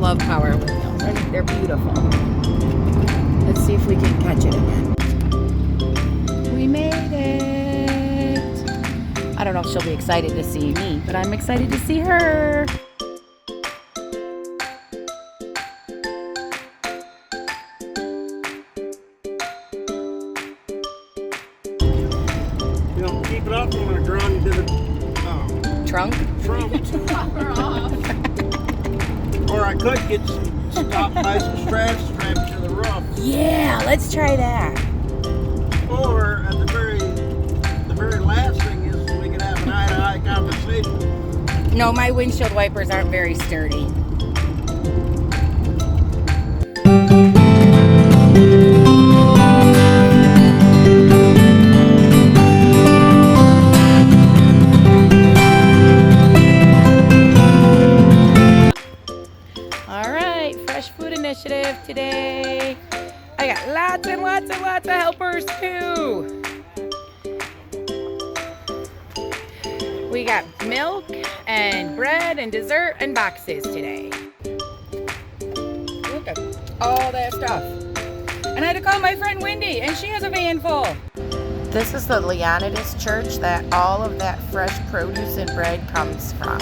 love power windmills. I think they're beautiful. Let's see if we can catch it again. We made it. I don't know if she'll be excited to see me, but I'm excited to see her. You know, keep it up. I'm going to drown you to the Trunk? trunk. We're off. Or I could get stopped by some straps strapped to the roof. Yeah, let's try that. Or at the very last thing is we can have an eye-to-eye conversation. No, my windshield wipers aren't very sturdy. All right, fresh food initiative today. I got lots and lots and lots of helpers too. We got milk and bread and dessert and boxes today. Look at all that stuff. And I had to call my friend Wendy, and she has a van full. This is the Leonidas church that all of that fresh produce and bread comes from.